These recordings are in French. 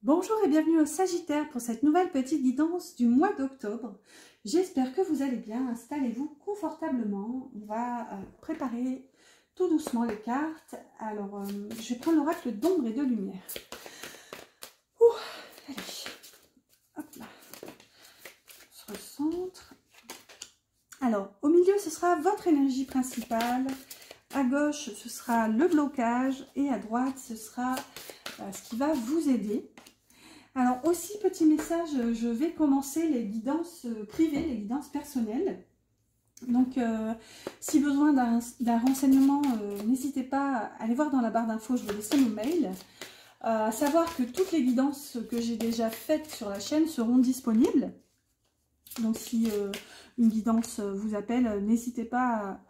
Bonjour et bienvenue au Sagittaire pour cette nouvelle petite guidance du mois d'octobre. J'espère que vous allez bien. Installez-vous confortablement. On va préparer tout doucement les cartes. Alors, je vais prendre l'oracle d'ombre et de lumière. Ouh, allez, hop là. On se recentre. Alors, au milieu, ce sera votre énergie principale. À gauche, ce sera le blocage. Et à droite, ce sera ce qui va vous aider. Alors aussi, petit message, je vais commencer les guidances privées, les guidances personnelles. Donc, si besoin d'un renseignement, n'hésitez pas à aller voir dans la barre d'infos, je vais laisser mon mail. À savoir que toutes les guidances que j'ai déjà faites sur la chaîne seront disponibles. Donc, si une guidance vous appelle, n'hésitez pas,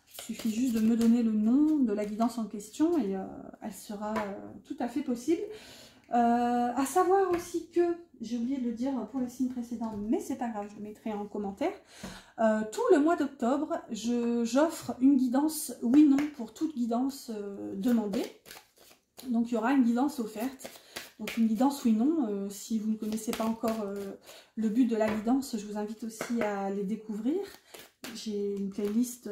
il suffit juste de me donner le nom de la guidance en question et elle sera tout à fait possible. À savoir aussi que, j'ai oublié de le dire pour les signes précédents, mais c'est pas grave, je le mettrai en commentaire. Tout le mois d'octobre, j'offre une guidance oui-non pour toute guidance demandée. Donc il y aura une guidance offerte. Donc une guidance oui-non, si vous ne connaissez pas encore le but de la guidance, je vous invite aussi à les découvrir. J'ai une playlist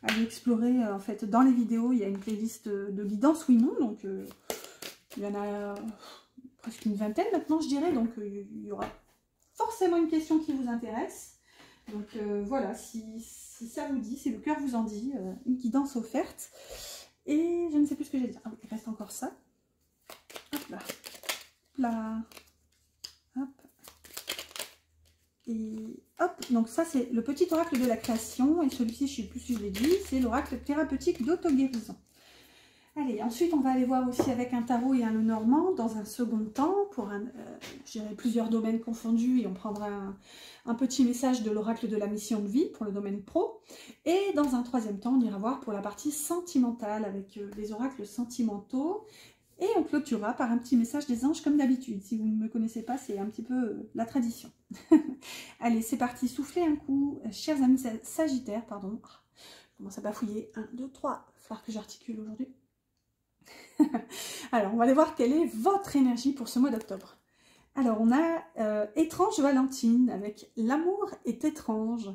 aller explorer en fait dans les vidéos, il y a une playlist de guidance oui non, donc il y en a presque une vingtaine maintenant je dirais, donc il y aura forcément une question qui vous intéresse, donc voilà, si ça vous dit, si le cœur vous en dit, une guidance offerte. Et je ne sais plus ce que j'ai dit, ah oui, il reste encore ça, hop là, là, hop. Et hop, donc ça c'est le petit oracle de la création, et celui-ci, je ne sais plus si je l'ai dit, c'est l'oracle thérapeutique d'auto-guérison. Allez, ensuite on va aller voir aussi avec un tarot et un Lenormand dans un second temps, pour je dirais plusieurs domaines confondus, et on prendra un petit message de l'oracle de la mission de vie pour le domaine pro. Et dans un troisième temps, on ira voir pour la partie sentimentale avec les oracles sentimentaux. Et on clôturera par un petit message des anges comme d'habitude. Si vous ne me connaissez pas, c'est un petit peu la tradition. Allez, c'est parti. Soufflez un coup, chers amis sagittaires, pardon. Je commence à bafouiller. 1, 2, 3. Il va falloir que j'articule aujourd'hui. Alors, on va aller voir quelle est votre énergie pour ce mois d'octobre. Alors, on a Étrange Valentine avec L'amour est étrange.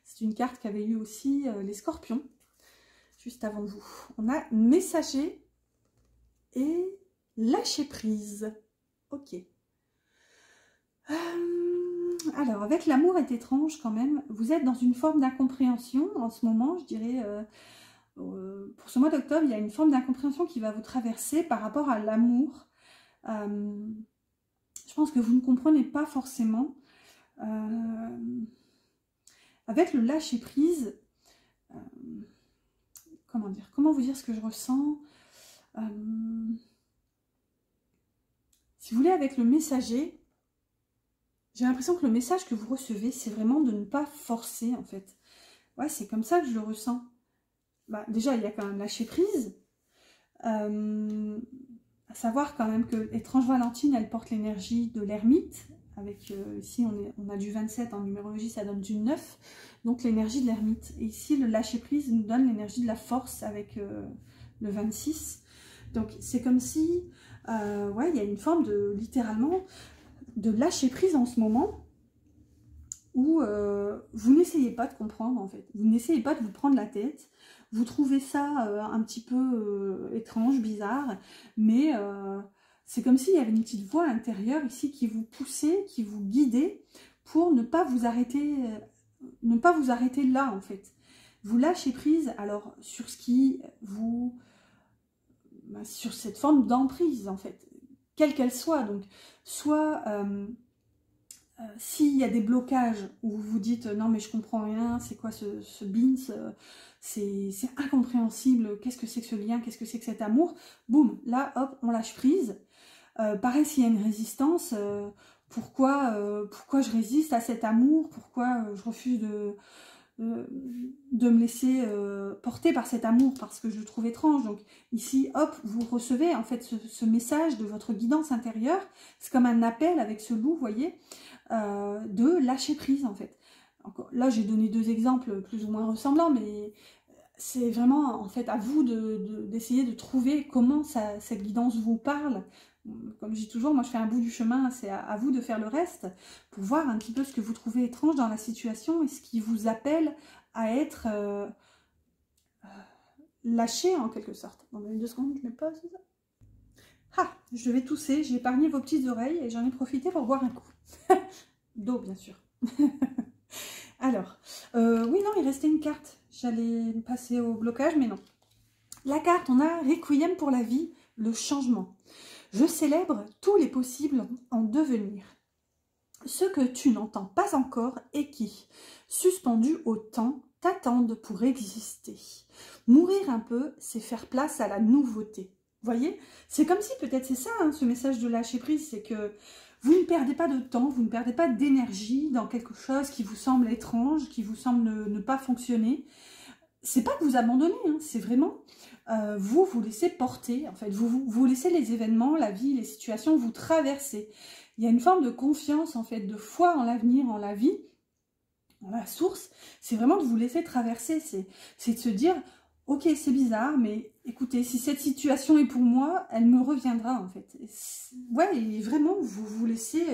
C'est une carte qu'avaient eu aussi les scorpions, juste avant vous. On a Messager et Lâcher prise. Ok. Alors, avec L'amour est étrange quand même, vous êtes dans une forme d'incompréhension en ce moment, je dirais. Pour ce mois d'octobre, il y a une forme d'incompréhension qui va vous traverser par rapport à l'amour. Je pense que vous ne comprenez pas forcément. Avec le lâcher prise, comment vous dire ce que je ressens. Si vous voulez, avec le messager, j'ai l'impression que le message que vous recevez, c'est vraiment de ne pas forcer, en fait. Ouais, c'est comme ça que je le ressens. Bah, déjà, il y a quand même lâcher prise. À savoir quand même que Étrange Valentine, elle porte l'énergie de l'ermite. Avec ici, on a du 27 en numérologie, ça donne du 9. Donc l'énergie de l'ermite. Et ici, le lâcher prise nous donne l'énergie de la force avec le 26. Donc c'est comme si, ouais, il y a une forme de, littéralement, de lâcher prise en ce moment, où vous n'essayez pas de comprendre en fait. Vous n'essayez pas de vous prendre la tête. Vous trouvez ça un petit peu étrange, bizarre, mais c'est comme s'il y avait une petite voix intérieure ici qui vous poussait, qui vous guidait pour ne pas vous arrêter là en fait. Vous lâchez prise alors sur ce qui vous... sur cette forme d'emprise en fait, quelle qu'elle soit. Donc soit... s'il y a des blocages où vous vous dites non mais je comprends rien, c'est quoi ce beans, c'est incompréhensible, qu'est-ce que c'est que ce lien, qu'est-ce que c'est que cet amour, boum, là hop, on lâche prise. Pareil, s'il y a une résistance, pourquoi je résiste à cet amour, pourquoi je refuse de me laisser porter par cet amour parce que je le trouve étrange. Donc ici, hop, vous recevez en fait ce message de votre guidance intérieure. C'est comme un appel avec ce loup, vous voyez, de lâcher prise en fait. Encore, là, j'ai donné deux exemples plus ou moins ressemblants, mais c'est vraiment en fait à vous d'essayer de trouver comment cette guidance vous parle. Comme je dis toujours, moi je fais un bout du chemin, c'est à vous de faire le reste, pour voir un petit peu ce que vous trouvez étrange dans la situation et ce qui vous appelle à être lâché en quelque sorte. Dans 2 secondes, je me pose. Ah, je vais tousser, j'ai épargné vos petites oreilles et j'en ai profité pour boire un coup. D'eau, bien sûr. Alors, oui, non, il restait une carte. J'allais passer au blocage, mais non. La carte, on a Requiem pour la vie, le changement. Je célèbre tous les possibles en devenir. Ce que tu n'entends pas encore et qui, suspendus au temps, t'attendent pour exister. Mourir un peu, c'est faire place à la nouveauté. Vous voyez? C'est comme si, peut-être c'est ça, hein, ce message de lâcher prise, c'est que vous ne perdez pas de temps, vous ne perdez pas d'énergie dans quelque chose qui vous semble étrange, qui vous semble ne pas fonctionner. C'est pas que vous abandonnez, hein, c'est vraiment vous laissez porter, en fait, vous laissez les événements, la vie, les situations vous traverser. Il y a une forme de confiance, en fait, de foi en l'avenir, en la vie, en la source. C'est vraiment de vous laisser traverser, c'est de se dire, ok, c'est bizarre, mais écoutez, si cette situation est pour moi, elle me reviendra, en fait. Ouais, et vraiment, vous vous laissez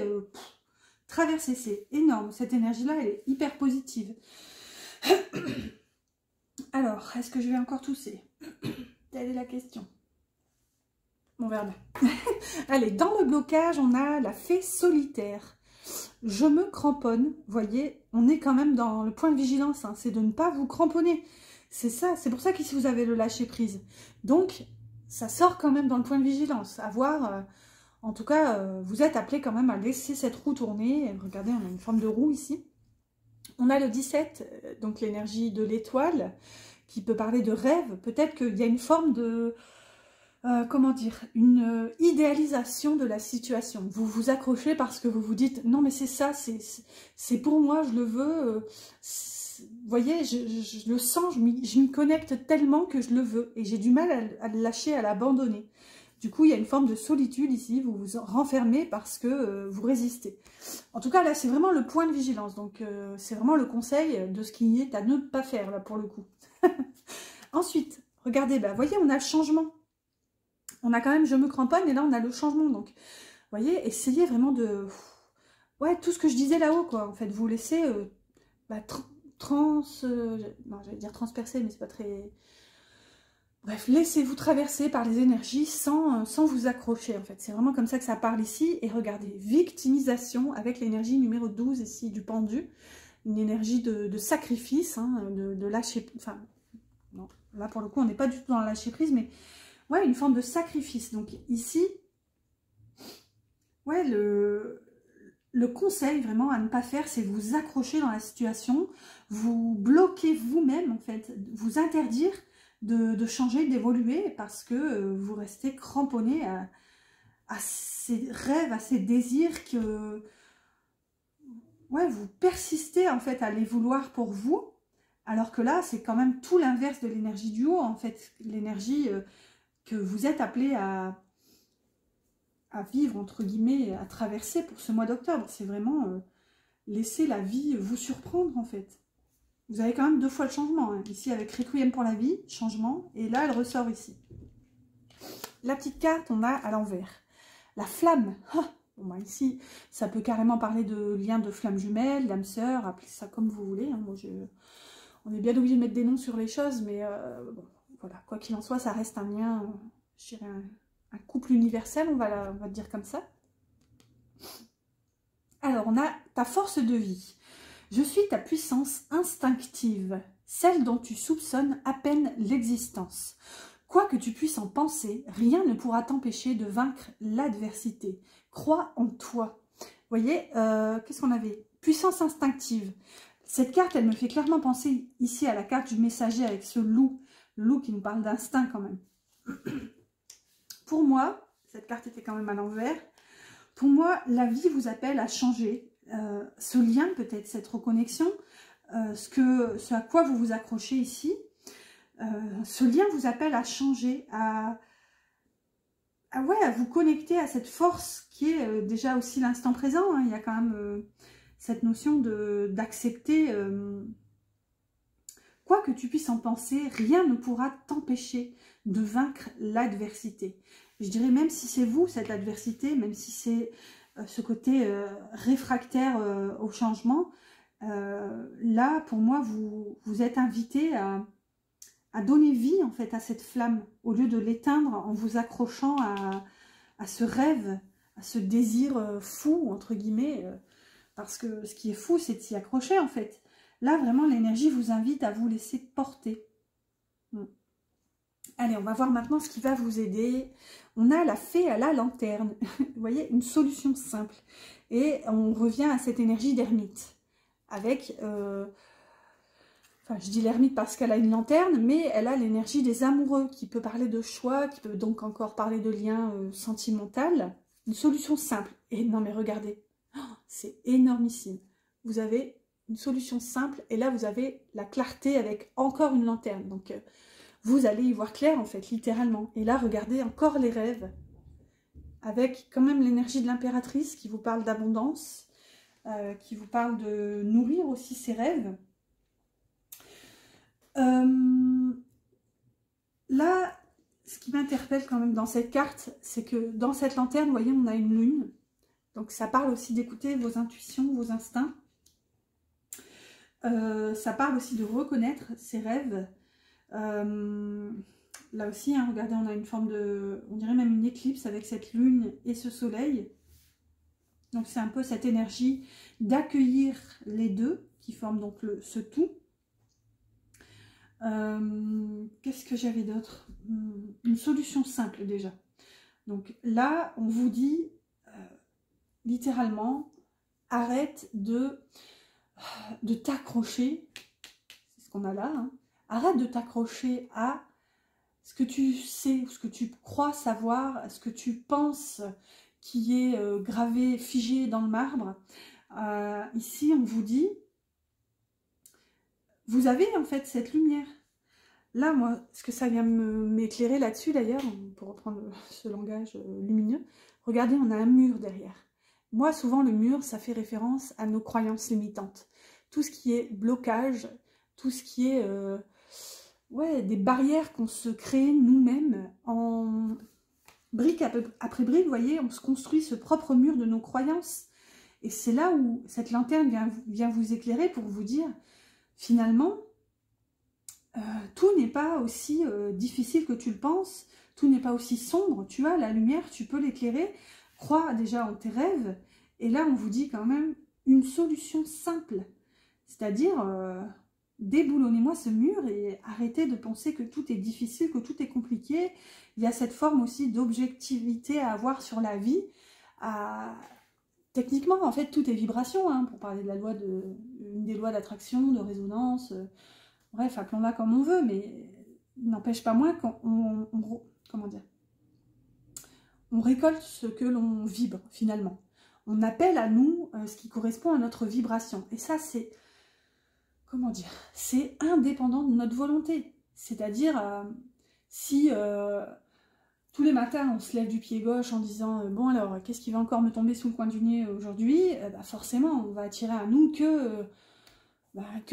traverser, c'est énorme. Cette énergie-là, elle est hyper positive. Alors, est-ce que je vais encore tousser? Telle est la question. On verra bien. Allez, dans le blocage, on a la fée solitaire. Je me cramponne. Vous voyez, on est quand même dans le point de vigilance. Hein, c'est de ne pas vous cramponner. C'est ça, c'est pour ça qu'ici vous avez le lâcher prise. Donc, ça sort quand même dans le point de vigilance. À voir, en tout cas, vous êtes appelé quand même à laisser cette roue tourner. Regardez, on a une forme de roue ici. On a le 17, donc l'énergie de l'étoile, qui peut parler de rêve. Peut-être qu'il y a une forme de, comment dire, une idéalisation de la situation. Vous vous accrochez parce que vous vous dites, non mais c'est ça, c'est pour moi, je le veux. Vous voyez, je le sens, je m'y connecte tellement que je le veux. Et j'ai du mal à le lâcher, à l'abandonner. Du coup, il y a une forme de solitude ici, vous vous renfermez parce que vous résistez. En tout cas, là, c'est vraiment le point de vigilance. Donc, c'est vraiment le conseil de ce qui est à ne pas faire, là, pour le coup. Ensuite, regardez, bah, voyez, on a le changement. On a quand même, je me cramponne, et là, on a le changement. Donc, vous voyez, essayez vraiment de... Ouais, tout ce que je disais là-haut, quoi. En fait, vous laissez bah, non, j'allais dire transpercer, mais c'est pas très... Bref, laissez-vous traverser par les énergies sans vous accrocher, en fait. C'est vraiment comme ça que ça parle ici. Et regardez, victimisation avec l'énergie numéro 12 ici du pendu. Une énergie de sacrifice, hein, de lâcher... Enfin, non, là pour le coup, on n'est pas du tout dans le lâcher prise, mais ouais, une forme de sacrifice. Donc ici, ouais, le conseil vraiment à ne pas faire, c'est vous accrocher dans la situation, vous bloquer vous-même, en fait, vous interdire de changer, d'évoluer, parce que vous restez cramponné à ces rêves, à ces désirs que ouais, vous persistez en fait à les vouloir pour vous, alors que là, c'est quand même tout l'inverse de l'énergie du haut, en fait, l'énergie que vous êtes appelé à vivre, entre guillemets, à traverser pour ce mois d'octobre. C'est vraiment laisser la vie vous surprendre, en fait. Vous avez quand même 2 fois le changement, hein. Ici avec Requiem pour la vie, changement, et là elle ressort ici. La petite carte, on a à l'envers. La flamme. Ah, bon, bah ici, ça peut carrément parler de lien de flamme jumelle, d'âme sœur, appelez ça comme vous voulez. Hein. Moi, on est bien obligé de mettre des noms sur les choses, mais bon, voilà, quoi qu'il en soit, ça reste un lien, je dirais un couple universel, on va le dire comme ça. Alors, on a ta force de vie. Je suis ta puissance instinctive, celle dont tu soupçonnes à peine l'existence. Quoi que tu puisses en penser, rien ne pourra t'empêcher de vaincre l'adversité. Crois en toi. Vous voyez, qu'est-ce qu'on avait? Puissance instinctive. Cette carte, elle me fait clairement penser ici à la carte du messager avec ce loup. Le loup qui nous parle d'instinct quand même. Pour moi, cette carte était quand même à l'envers. Pour moi, la vie vous appelle à changer. Ce lien peut-être, cette reconnexion, ce à quoi vous vous accrochez ici, ce lien vous appelle à changer, à vous connecter à cette force qui est déjà aussi l'instant présent. Hein. Il y a quand même cette notion d'accepter Quoi que tu puisses en penser, rien ne pourra t'empêcher de vaincre l'adversité. Je dirais même si c'est vous, cette adversité, même si c'est ce côté réfractaire au changement, là, pour moi, vous êtes invité à donner vie, en fait, à cette flamme, au lieu de l'éteindre en vous accrochant à ce rêve, à ce désir fou, entre guillemets, parce que ce qui est fou, c'est de s'y accrocher, en fait. Là, vraiment, l'énergie vous invite à vous laisser porter. Allez, on va voir maintenant ce qui va vous aider. On a la fée à la lanterne. Vous voyez, une solution simple. Et on revient à cette énergie d'ermite. Avec, enfin, je dis l'ermite parce qu'elle a une lanterne, mais elle a l'énergie des amoureux, qui peut parler de choix, qui peut donc encore parler de lien sentimental. Une solution simple. Et non, mais regardez, oh, c'est énormissime. Vous avez une solution simple, et là, vous avez la clarté avec encore une lanterne. Donc, vous allez y voir clair, en fait, littéralement. Et là, regardez encore les rêves, avec quand même l'énergie de l'impératrice qui vous parle d'abondance, qui vous parle de nourrir aussi ses rêves. Là, ce qui m'interpelle quand même dans cette carte, c'est que dans cette lanterne, vous voyez, on a une lune. Donc, ça parle aussi d'écouter vos intuitions, vos instincts. Ça parle aussi de reconnaître ses rêves. Là aussi, hein, regardez, on a une forme de, on dirait même une éclipse avec cette lune et ce soleil. Donc c'est un peu cette énergie d'accueillir les deux qui forment donc ce tout. Qu'est-ce que j'avais d'autre? Une solution simple déjà. Donc là, on vous dit littéralement, arrête de t'accrocher, c'est ce qu'on a là, hein. Arrête de t'accrocher à ce que tu sais, ce que tu crois savoir, ce que tu penses qui est gravé, figé dans le marbre. Ici, on vous dit, vous avez en fait cette lumière. Là, moi, ce que ça vient m'éclairer là-dessus, d'ailleurs, pour reprendre ce langage lumineux, regardez, on a un mur derrière. Moi, souvent, le mur, ça fait référence à nos croyances limitantes. Tout ce qui est blocage, tout ce qui est... ouais, des barrières qu'on se crée nous-mêmes en brique après brique, vous voyez, on se construit ce propre mur de nos croyances. Et c'est là où cette lanterne vient vous éclairer pour vous dire, finalement, tout n'est pas aussi difficile que tu le penses, tout n'est pas aussi sombre, tu as la lumière, tu peux l'éclairer, crois déjà en tes rêves, et là on vous dit quand même une solution simple, c'est-à-dire... déboulonnez-moi ce mur et arrêtez de penser que tout est difficile, que tout est compliqué. Il y a cette forme aussi d'objectivité à avoir sur la vie. Techniquement, en fait, tout est vibration, hein, pour parler de la loi une des lois d'attraction, de résonance. Bref, appelons-la comme on veut, mais il n'empêche pas moins qu'on comment dire, on récolte ce que l'on vibre, finalement. On appelle à nous ce qui correspond à notre vibration. Et ça, c'est... comment dire, c'est indépendant de notre volonté. C'est-à-dire, si tous les matins on se lève du pied gauche en disant bon alors, qu'est-ce qui va encore me tomber sous le coin du nez aujourd'hui, bah forcément, on va attirer à nous que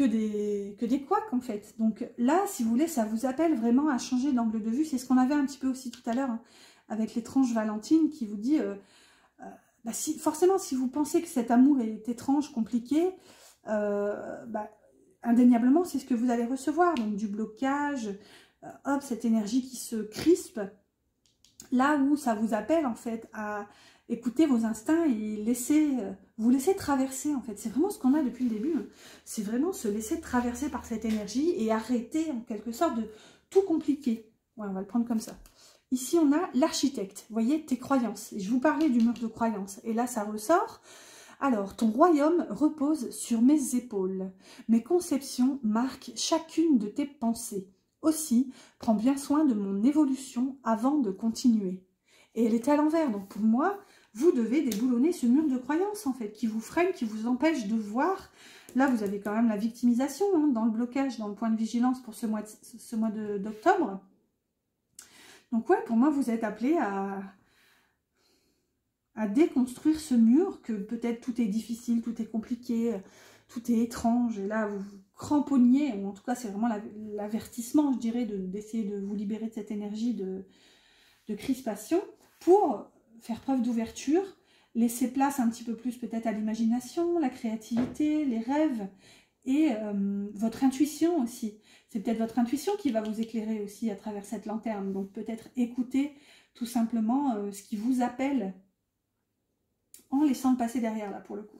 des couacs en fait. Donc là, si vous voulez, ça vous appelle vraiment à changer d'angle de vue. C'est ce qu'on avait un petit peu aussi tout à l'heure, hein, avec l'étrange Valentine qui vous dit, bah, forcément, si vous pensez que cet amour est étrange, compliqué, bah, indéniablement, c'est ce que vous allez recevoir, donc du blocage, hop, cette énergie qui se crispe, là où ça vous appelle en fait à écouter vos instincts et vous laisser traverser en fait. C'est vraiment ce qu'on a depuis le début, hein. C'est vraiment se laisser traverser par cette énergie et arrêter en quelque sorte de tout compliquer. Ouais, on va le prendre comme ça. Ici, on a l'architecte, vous voyez, tes croyances. Je vous parlais du mur de croyances, et là, ça ressort. Alors, ton royaume repose sur mes épaules. Mes conceptions marquent chacune de tes pensées. Aussi, prends bien soin de mon évolution avant de continuer. Et elle est à l'envers. Donc, pour moi, vous devez déboulonner ce mur de croyance, en fait, qui vous freine, qui vous empêche de voir. Là, vous avez quand même la victimisation, hein, dans le blocage, dans le point de vigilance pour ce mois d'octobre. Donc, ouais, pour moi, vous êtes appelés à déconstruire ce mur, que peut-être tout est difficile, tout est compliqué, tout est étrange, et là vous vous cramponniez, ou en tout cas c'est vraiment l'avertissement, je dirais, d'essayer de vous libérer de cette énergie de crispation, pour faire preuve d'ouverture, laisser place un petit peu plus peut-être à l'imagination, la créativité, les rêves, et votre intuition aussi. C'est peut-être votre intuition qui va vous éclairer aussi à travers cette lanterne, donc peut-être écouter tout simplement ce qui vous appelle, en laissant le passer derrière là pour le coup.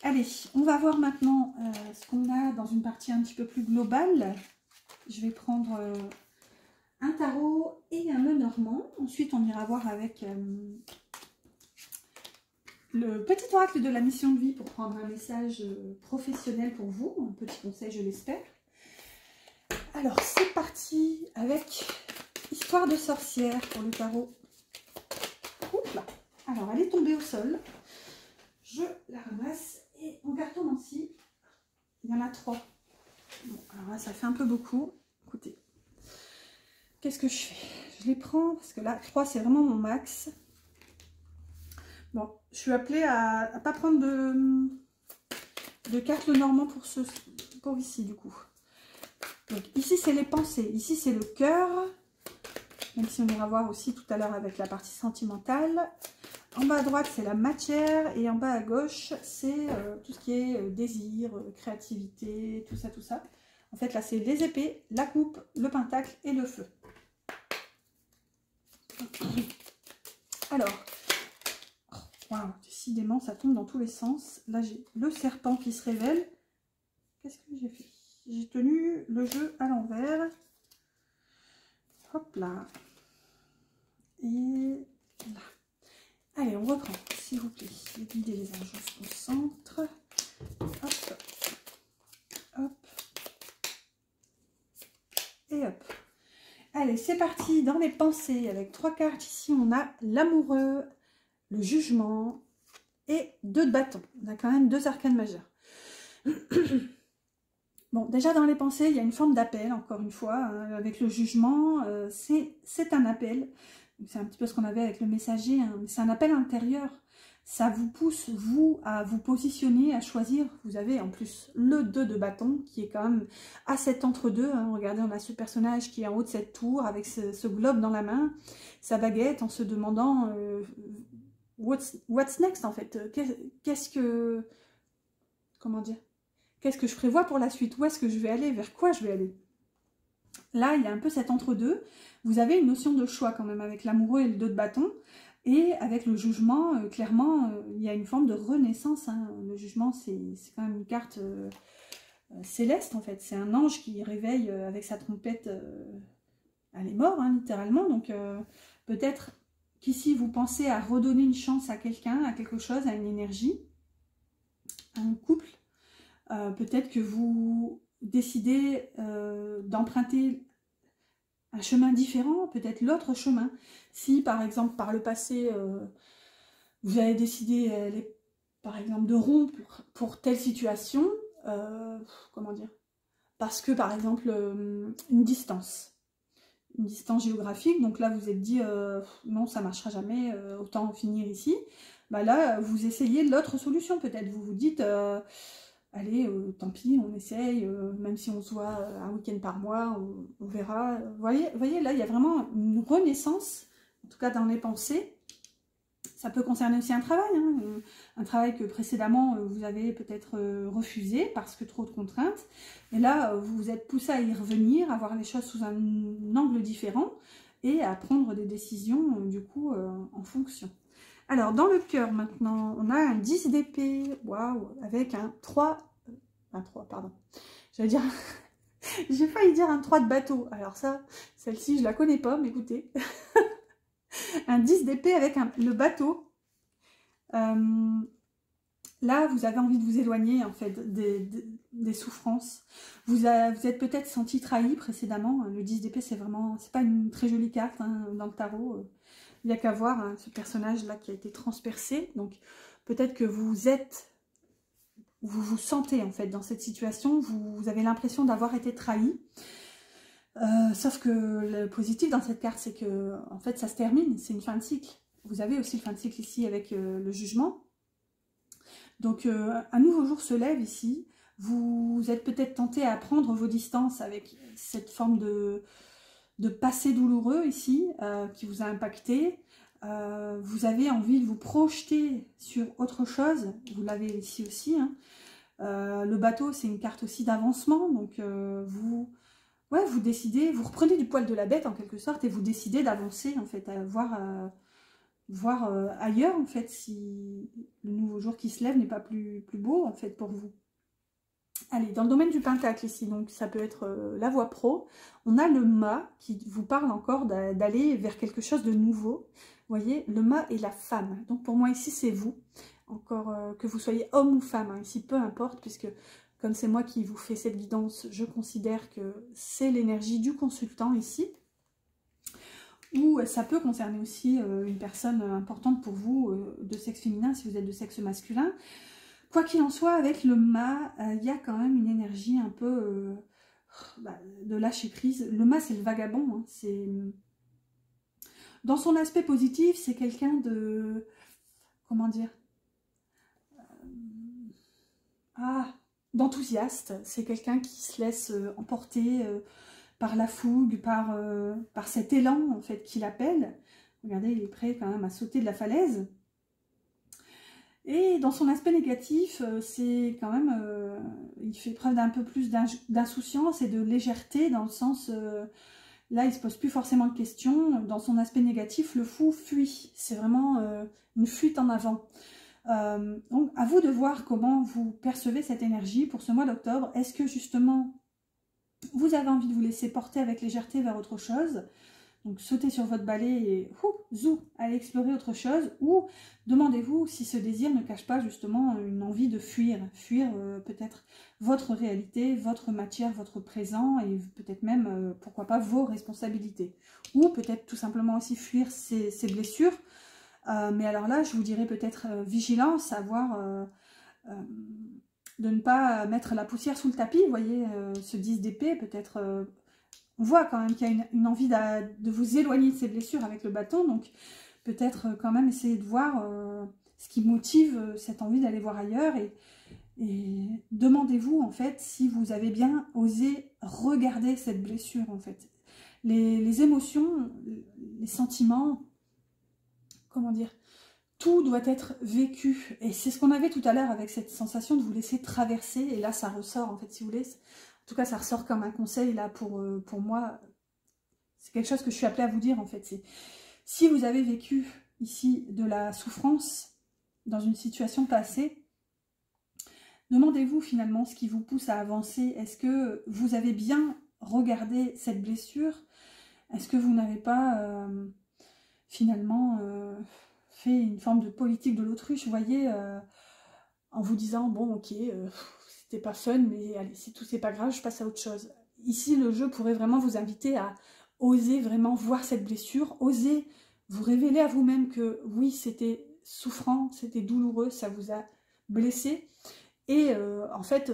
Allez, on va voir maintenant ce qu'on a dans une partie un petit peu plus globale. Je vais prendre un tarot et un Lenormand. Ensuite, on ira voir avec le petit oracle de la mission de vie pour prendre un message professionnel pour vous. Un petit conseil, je l'espère. Alors, c'est parti avec Histoire de sorcière pour le tarot. Oups là. Alors, elle est tombée au sol. Je la ramasse. Et en cartomancie, il y en a 3. Bon, alors là, ça fait un peu beaucoup. Écoutez, qu'est-ce que je fais? Je les prends parce que là, 3, c'est vraiment mon max. Bon, je suis appelée à ne pas prendre de carte Lenormand pour ici, du coup. Donc, ici, c'est les pensées. Ici, c'est le cœur. Même si on ira voir aussi tout à l'heure avec la partie sentimentale. En bas à droite, c'est la matière, et en bas à gauche, c'est tout ce qui est désir, créativité, tout ça, tout ça. En fait, là, c'est les épées, la coupe, le pentacle et le feu. Alors, waouh, décidément, ça tombe dans tous les sens. Là, j'ai le serpent qui se révèle. Qu'est-ce que j'ai fait? J'ai tenu le jeu à l'envers. Hop là. Et là. Allez, on reprend, s'il vous plaît. Les guides et les anges, on se concentre. Hop. Hop. Et hop. Allez, c'est parti dans les pensées. Avec 3 cartes ici, on a l'amoureux, le jugement et 2 de bâton. On a quand même 2 arcanes majeures. Bon, déjà dans les pensées, il y a une forme d'appel, encore une fois. Hein, avec le jugement, c'est un appel. C'est un petit peu ce qu'on avait avec le messager, hein. C'est un appel intérieur. Ça vous pousse, vous, à vous positionner, à choisir. Vous avez en plus le 2 de bâton, qui est quand même à cet entre-deux. Hein. Regardez, on a ce personnage qui est en haut de cette tour, avec ce globe dans la main, sa baguette, en se demandant what's next, en fait. Qu'est-ce que... Comment dire? Qu'est-ce que je prévois pour la suite? Où est-ce que je vais aller? Vers quoi je vais aller? Là, il y a un peu cet entre-deux. Vous avez une notion de choix quand même avec l'amoureux et le 2 de bâton. Et avec le jugement, clairement, il y a une forme de renaissance. Hein. Le jugement, c'est quand même une carte céleste en fait. C'est un ange qui réveille avec sa trompette. Elle est morte, hein, littéralement. Donc peut-être qu'ici, vous pensez à redonner une chance à quelqu'un, à quelque chose, à une énergie, à un couple. Peut-être que vous décidez d'emprunter un chemin différent, peut-être l'autre chemin. Si par exemple par le passé vous avez décidé par exemple de rompre pour telle situation, comment dire, parce que par exemple une distance géographique, donc là vous vous êtes dit non, ça marchera jamais, autant finir ici. Bah là vous essayez l'autre solution, peut-être vous vous dites allez, tant pis, on essaye, même si on se voit un week-end par mois, on verra. Vous voyez, là, il y a vraiment une renaissance, en tout cas dans les pensées. Ça peut concerner aussi un travail, hein, un travail que précédemment, vous avez peut-être refusé parce que trop de contraintes. Et là, vous vous êtes poussé à y revenir, à voir les choses sous un angle différent et à prendre des décisions, du coup, en fonction. Alors, dans le cœur, maintenant, on a un 10 d'épée, waouh, avec un 3, pardon, j'allais dire, j'ai failli dire un 3 de bateau, alors ça, celle-ci, je la connais pas, mais écoutez, un 10 d'épée avec le bateau, là, vous avez envie de vous éloigner, en fait, des souffrances, vous êtes peut-être senti trahi précédemment, le 10 d'épée, c'est pas une très jolie carte, hein, dans le tarot, il n'y a qu'à voir hein, ce personnage-là qui a été transpercé. Donc, peut-être que vous vous sentez en fait dans cette situation. Vous avez l'impression d'avoir été trahi. Sauf que le positif dans cette carte, c'est que en fait, ça se termine. C'est une fin de cycle. Vous avez aussi une fin de cycle ici avec le jugement. Donc un nouveau jour se lève ici. Vous êtes peut-être tenté à prendre vos distances avec cette forme de passé douloureux ici qui vous a impacté. Vous avez envie de vous projeter sur autre chose. Vous l'avez ici aussi. Hein. Le bateau, c'est une carte aussi d'avancement. Donc vous décidez, vous reprenez du poil de la bête en quelque sorte et vous décidez d'avancer en fait, à voir ailleurs en fait si le nouveau jour qui se lève n'est pas plus beau en fait pour vous. Allez, dans le domaine du pentacle ici, donc ça peut être la voie pro, on a le mât qui vous parle encore d'aller vers quelque chose de nouveau. Vous voyez, le mât et la femme. Donc pour moi ici c'est vous, encore que vous soyez homme ou femme, hein, ici peu importe, puisque comme c'est moi qui vous fais cette guidance, je considère que c'est l'énergie du consultant ici. Ou ça peut concerner aussi une personne importante pour vous, de sexe féminin, si vous êtes de sexe masculin. Quoi qu'il en soit, avec le mât, il y a quand même une énergie un peu de lâcher prise. Le mât, c'est le vagabond. Hein, dans son aspect positif, c'est quelqu'un de... Comment dire d'enthousiaste. C'est quelqu'un qui se laisse emporter par la fougue, par cet élan en fait qu'il appelle. Regardez, il est prêt quand même à sauter de la falaise. Et dans son aspect négatif, c'est quand même, il fait preuve d'un peu plus d'insouciance et de légèreté, dans le sens, là il se pose plus forcément de questions. Dans son aspect négatif, le fou fuit, c'est vraiment une fuite en avant. Donc à vous de voir comment vous percevez cette énergie pour ce mois d'octobre. Est-ce que justement, vous avez envie de vous laisser porter avec légèreté vers autre chose? Donc sautez sur votre balai et allez explorer autre chose, ou demandez-vous si ce désir ne cache pas justement une envie de fuir peut-être votre réalité, votre matière, votre présent, et peut-être même, pourquoi pas, vos responsabilités. Ou peut-être tout simplement aussi fuir ces blessures, mais alors là je vous dirais peut-être vigilance, savoir de ne pas mettre la poussière sous le tapis, vous voyez, ce 10 d'épée, peut-être... on voit quand même qu'il y a une envie de vous éloigner de ces blessures avec le bâton, donc peut-être quand même essayer de voir ce qui motive cette envie d'aller voir ailleurs, et demandez-vous en fait si vous avez bien osé regarder cette blessure en fait. Les émotions, les sentiments, comment dire, tout doit être vécu, et c'est ce qu'on avait tout à l'heure avec cette sensation de vous laisser traverser, et là ça ressort en fait, si vous voulez. En tout cas, ça ressort comme un conseil là pour moi. C'est quelque chose que je suis appelée à vous dire en fait. C'est si vous avez vécu ici de la souffrance dans une situation passée, demandez-vous finalement ce qui vous pousse à avancer. Est-ce que vous avez bien regardé cette blessure? Est-ce que vous n'avez pas finalement fait une forme de politique de l'autruche, vous voyez, en vous disant bon ok, c'était pas fun, mais allez, c'est tout, c'est pas grave, je passe à autre chose. Ici, le jeu pourrait vraiment vous inviter à oser vraiment voir cette blessure, oser vous révéler à vous-même que oui, c'était souffrant, c'était douloureux, ça vous a blessé, et en fait,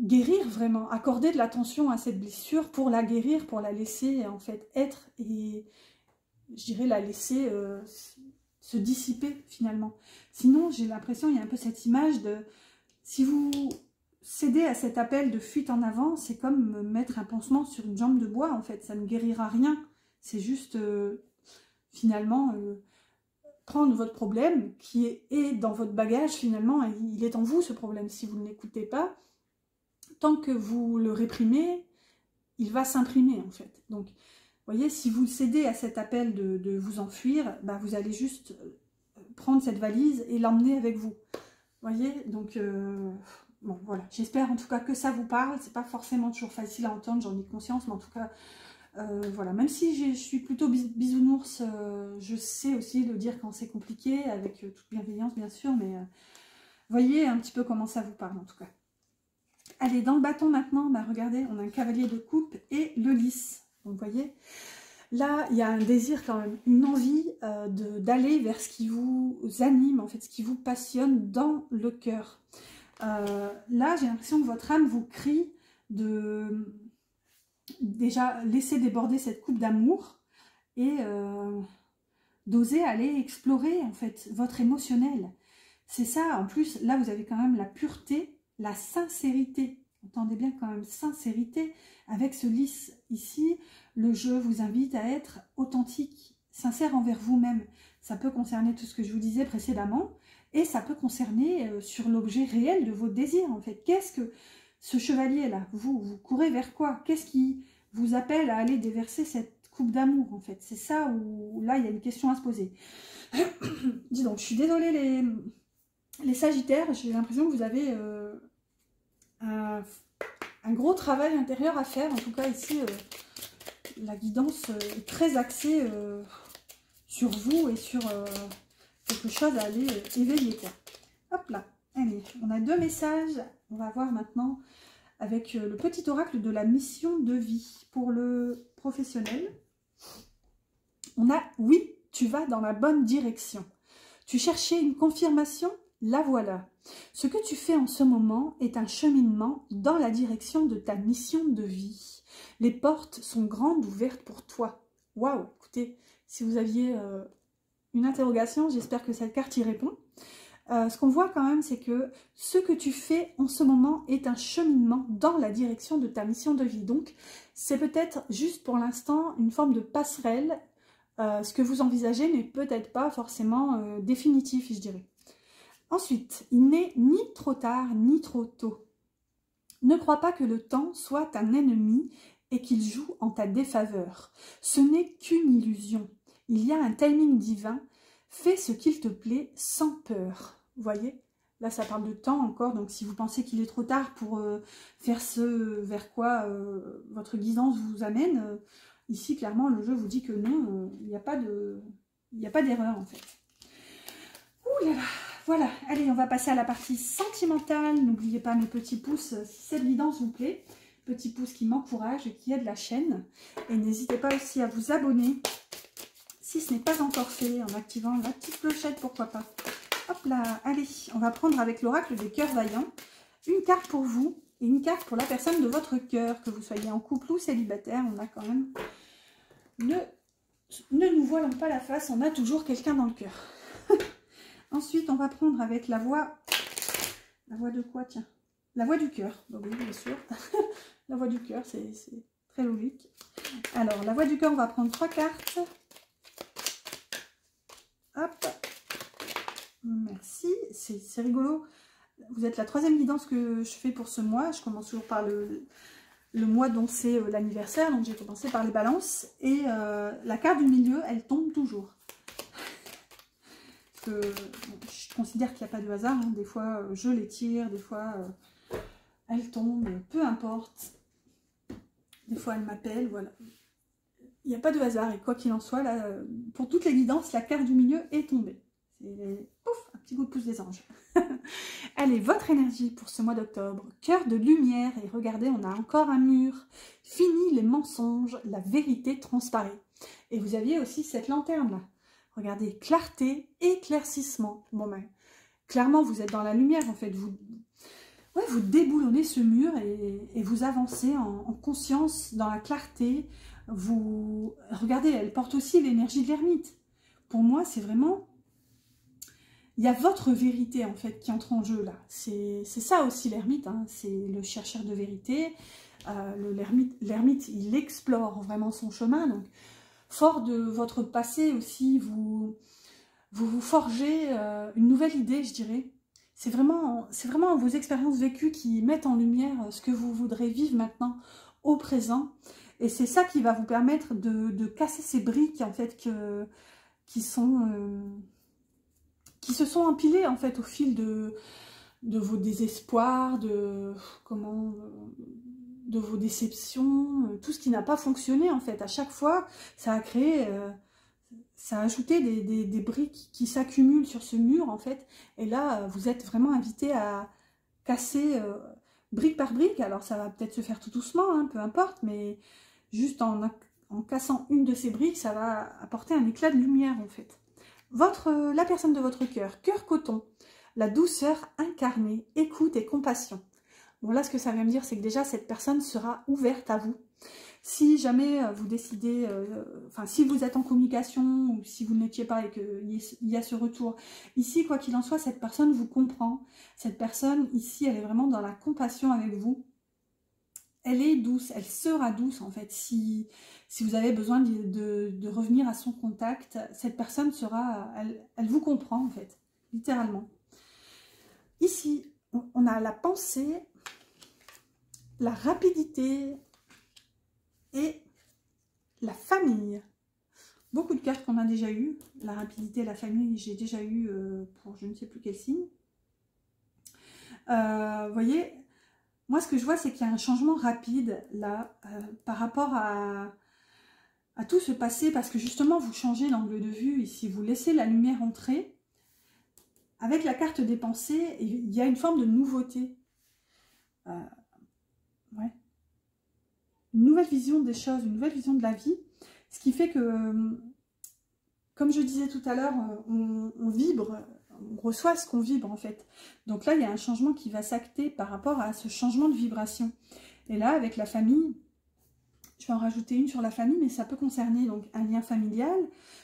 guérir vraiment, accorder de l'attention à cette blessure pour la guérir, pour la laisser en fait être, et je dirais la laisser se dissiper finalement. Sinon, j'ai l'impression, il y a un peu cette image de, si vous cédez à cet appel de fuite en avant, c'est comme mettre un pansement sur une jambe de bois en fait, ça ne guérira rien. C'est juste finalement prendre votre problème qui est dans votre bagage finalement, et il est en vous ce problème. Si vous ne l'écoutez pas, tant que vous le réprimez, il va s'imprimer en fait. Donc, vous voyez, si vous cédez à cet appel de vous enfuir, bah, vous allez juste prendre cette valise et l'emmener avec vous. Vous voyez, donc, bon, voilà. J'espère en tout cas que ça vous parle. C'est pas forcément toujours facile à entendre, j'en ai conscience, mais en tout cas, voilà. Même si je suis plutôt bisounours, je sais aussi le dire quand c'est compliqué, avec toute bienveillance, bien sûr, mais voyez un petit peu comment ça vous parle, en tout cas. Allez, dans le bâton maintenant, bah, regardez, on a un cavalier de coupe et le lys. Donc, vous voyez, là, il y a un désir quand même, une envie d'aller vers ce qui vous anime, en fait, ce qui vous passionne dans le cœur. Là, j'ai l'impression que votre âme vous crie de déjà laisser déborder cette coupe d'amour et d'oser aller explorer en fait votre émotionnel. C'est ça, en plus, là vous avez quand même la pureté, la sincérité. Entendez bien quand même, sincérité. Avec ce lys ici, le jeu vous invite à être authentique, sincère envers vous-même. Ça peut concerner tout ce que je vous disais précédemment, et ça peut concerner sur l'objet réel de vos désirs en fait. Qu'est-ce que ce chevalier-là, vous courez vers quoi? Qu'est-ce qui vous appelle à aller déverser cette coupe d'amour en fait? C'est ça où là il y a une question à se poser. Dis donc, je suis désolée les Sagittaires, j'ai l'impression que vous avez un gros travail intérieur à faire. En tout cas ici, la guidance est très axée sur vous et sur quelque chose à aller éveiller. Hop là, allez, on a 2 messages. On va voir maintenant avec le petit oracle de la mission de vie pour le professionnel. On a « Oui, tu vas dans la bonne direction. Tu cherchais une confirmation, la voilà. Ce que tu fais en ce moment est un cheminement dans la direction de ta mission de vie. Les portes sont grandes ouvertes pour toi. » Waouh, écoutez, si vous aviez une interrogation, j'espère que cette carte y répond. Ce qu'on voit quand même, c'est que ce que tu fais en ce moment est un cheminement dans la direction de ta mission de vie. Donc, c'est peut-être juste pour l'instant une forme de passerelle. Ce que vous envisagez n'est peut-être pas forcément définitif, je dirais. Ensuite, il n'est ni trop tard ni trop tôt. Ne crois pas que le temps soit un ennemi et qu'il joue en ta défaveur. Ce n'est qu'une illusion. Il y a un timing divin. Fais ce qu'il te plaît sans peur. Vous voyez? Là, ça parle de temps encore. Donc, si vous pensez qu'il est trop tard pour faire ce vers quoi votre guidance vous amène, ici, clairement, le jeu vous dit que non, il n'y a pas d'erreur, en fait. Ouh là là. Voilà, allez, on va passer à la partie sentimentale. N'oubliez pas mes petits pouces si cette guidance vous plaît. Petits pouces qui m'encouragent et qui aident la chaîne. Et n'hésitez pas aussi à vous abonner si ce n'est pas encore fait, en activant la petite clochette, pourquoi pas. Hop là, allez, on va prendre avec l'oracle des cœurs vaillants une carte pour vous et une carte pour la personne de votre cœur, que vous soyez en couple ou célibataire. On a quand même... Ne nous voilons pas la face, on a toujours quelqu'un dans le cœur. Ensuite, on va prendre avec la voix... La voix de quoi, tiens? La voix du cœur. Bon, oui, bien sûr. La voix du cœur, c'est très logique. Alors, la voix du cœur, on va prendre 3 cartes. Hop. Merci. C'est rigolo. Vous êtes la 3e guidance que je fais pour ce mois. Je commence toujours par le mois dont c'est l'anniversaire. Donc, j'ai commencé par les balances. Et la carte du milieu, elle tombe toujours. Bon, je considère qu'il n'y a pas de hasard, hein. Des fois je les tire, des fois elles tombent, peu importe. Des fois elles m'appellent, voilà. Il n'y a pas de hasard et quoi qu'il en soit, là, pour toutes les guidances, la carte du milieu est tombée. C'est pouf, un petit coup de pouce des anges. Allez, votre énergie pour ce mois d'octobre, cœur de lumière, et regardez, on a encore un mur. Fini les mensonges, la vérité transparaît. Et vous aviez aussi cette lanterne là. Regardez, clarté, éclaircissement. Bon ben, clairement, vous êtes dans la lumière, en fait. Vous déboulonnez ce mur et vous avancez en conscience, dans la clarté. Regardez, elle porte aussi l'énergie de l'ermite. Pour moi, c'est vraiment... Il y a votre vérité, en fait, qui entre en jeu, là. C'est ça aussi, l'ermite, hein. C'est le chercheur de vérité. L'ermite, il explore vraiment son chemin, donc... Fort de votre passé aussi, vous forgez une nouvelle idée, je dirais. C'est vraiment vos expériences vécues qui mettent en lumière ce que vous voudrez vivre maintenant au présent. Et c'est ça qui va vous permettre de casser ces briques en fait qui se sont empilées en fait au fil de vos désespoirs, de vos déceptions, tout ce qui n'a pas fonctionné en fait. À chaque fois, ça a créé, ça a ajouté des briques qui s'accumulent sur ce mur en fait. Et là, vous êtes vraiment invité à casser brique par brique. Alors ça va peut-être se faire tout doucement, hein, peu importe, mais juste en cassant une de ces briques, ça va apporter un éclat de lumière en fait. La personne de votre cœur, cœur coton, la douceur incarnée, écoute et compassion. Voilà, ce que ça veut me dire, c'est que déjà, cette personne sera ouverte à vous. Si jamais vous décidez, enfin, si vous êtes en communication ou si vous ne l'étiez pas et qu'il y a ce retour, ici, quoi qu'il en soit, cette personne vous comprend. Cette personne, ici, elle est vraiment dans la compassion avec vous. Elle est douce, elle sera douce, en fait. Si vous avez besoin de revenir à son contact, cette personne sera, elle vous comprend, en fait, littéralement. Ici, on a la pensée, la rapidité et la famille. Beaucoup de cartes qu'on a déjà eues. La rapidité, la famille, j'ai déjà eu pour je ne sais plus quel signe. Vous voyez, moi ce que je vois, c'est qu'il y a un changement rapide là par rapport à tout ce passé, parce que justement vous changez l'angle de vue et si vous laissez la lumière entrer, avec la carte des pensées, il y a une forme de nouveauté. Ouais. Une nouvelle vision des choses, une nouvelle vision de la vie, ce qui fait que, comme je disais tout à l'heure, on vibre, on reçoit ce qu'on vibre en fait. Donc là, il y a un changement qui va s'acter par rapport à ce changement de vibration. Et là, avec la famille, je vais en rajouter une sur la famille, mais ça peut concerner donc un lien familial,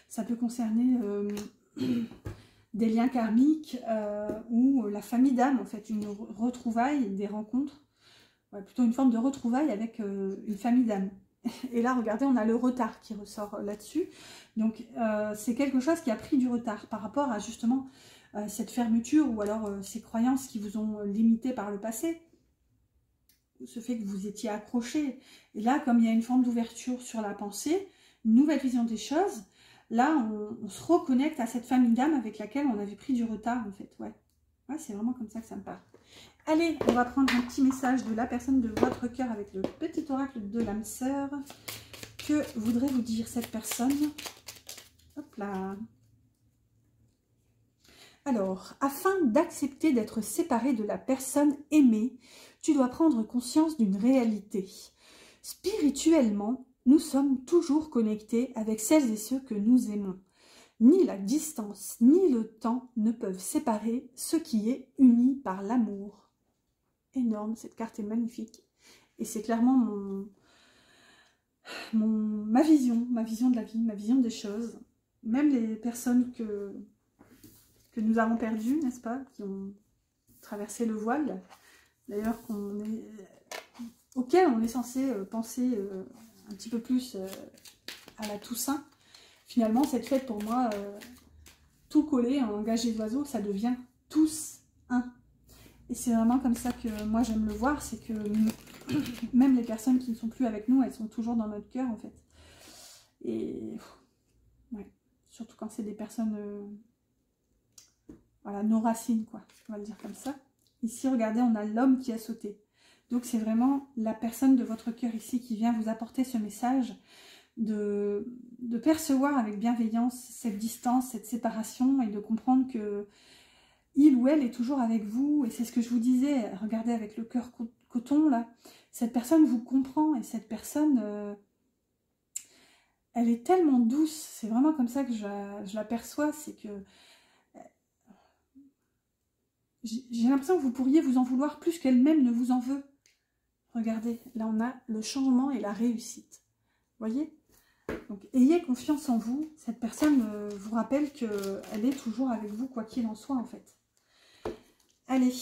ça peut concerner des liens karmiques ou la famille d'âme, en fait, une retrouvaille, des rencontres. Ouais, plutôt une forme de retrouvaille avec une famille d'âme. Et là, regardez, on a le retard qui ressort là-dessus. Donc, c'est quelque chose qui a pris du retard par rapport à justement cette fermeture ou alors ces croyances qui vous ont limité par le passé. Ce fait que vous étiez accroché. Et là, comme il y a une forme d'ouverture sur la pensée, une nouvelle vision des choses, là, on se reconnecte à cette famille d'âme avec laquelle on avait pris du retard, en fait. Ouais, ouais, c'est vraiment comme ça que ça me parle. Allez, on va prendre un petit message de la personne de votre cœur avec le petit oracle de l'âme sœur. Que voudrait vous dire cette personne? Hop là. Alors, afin d'accepter d'être séparé de la personne aimée, tu dois prendre conscience d'une réalité. Spirituellement, nous sommes toujours connectés avec celles et ceux que nous aimons. Ni la distance, ni le temps ne peuvent séparer ce qui est uni par l'amour. Énorme, cette carte est magnifique. Et c'est clairement ma vision de la vie, ma vision des choses. Même les personnes que nous avons perdues, n'est-ce pas, qui ont traversé le voile, d'ailleurs auquel on est censé penser un petit peu plus à la Toussaint. Finalement, cette fête pour moi, tout collé en langage des oiseaux, ça devient tous un. Et c'est vraiment comme ça que moi j'aime le voir, c'est que même les personnes qui ne sont plus avec nous, elles sont toujours dans notre cœur en fait. Et ouais, surtout quand c'est des personnes, voilà, nos racines quoi, on va le dire comme ça. Ici, regardez, on a l'homme qui a sauté. Donc c'est vraiment la personne de votre cœur ici qui vient vous apporter ce message de percevoir avec bienveillance cette distance, cette séparation et de comprendre que il ou elle est toujours avec vous, et c'est ce que je vous disais, regardez avec le cœur coton là, cette personne vous comprend, et cette personne, elle est tellement douce, c'est vraiment comme ça que je la perçois, c'est que j'ai l'impression que vous pourriez vous en vouloir plus qu'elle-même ne vous en veut. Regardez, là on a le changement et la réussite, voyez? Donc ayez confiance en vous, cette personne vous rappelle qu'elle est toujours avec vous quoi qu'il en soit en fait. Allez,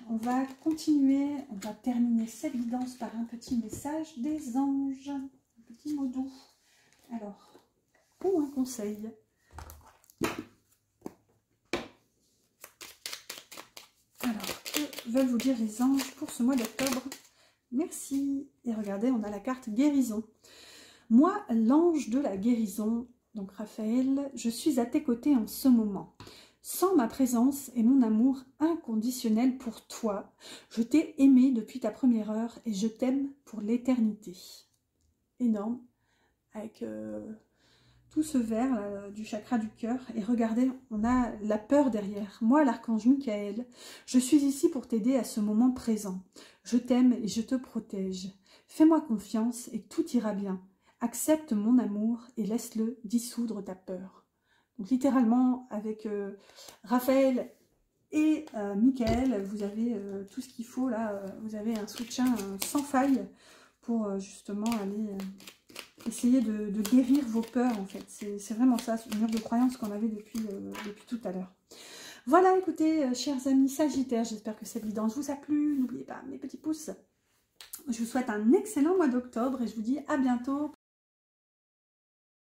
on va continuer, on va terminer cette guidance par un petit message des anges, un petit mot doux. Alors, ou un conseil. Alors, que veulent vous dire les anges pour ce mois d'octobre? Merci. Et regardez, on a la carte guérison. Moi, l'ange de la guérison, donc Raphaël, je suis à tes côtés en ce moment. Sans ma présence et mon amour inconditionnel pour toi, je t'ai aimé depuis ta première heure et je t'aime pour l'éternité. Énorme, avec tout ce vert là, du chakra du cœur. Et regardez, on a la peur derrière. Moi, l'archange Michael, je suis ici pour t'aider à ce moment présent. Je t'aime et je te protège. Fais-moi confiance et tout ira bien. Accepte mon amour et laisse-le dissoudre ta peur. Donc littéralement, avec Raphaël et Michael, vous avez tout ce qu'il faut là, vous avez un soutien sans faille pour justement aller essayer de guérir vos peurs en fait. C'est vraiment ça, ce mur de croyance qu'on avait depuis tout à l'heure. Voilà, écoutez, chers amis Sagittaires, j'espère que cette guidance vous a plu. N'oubliez pas mes petits pouces. Je vous souhaite un excellent mois d'octobre et je vous dis à bientôt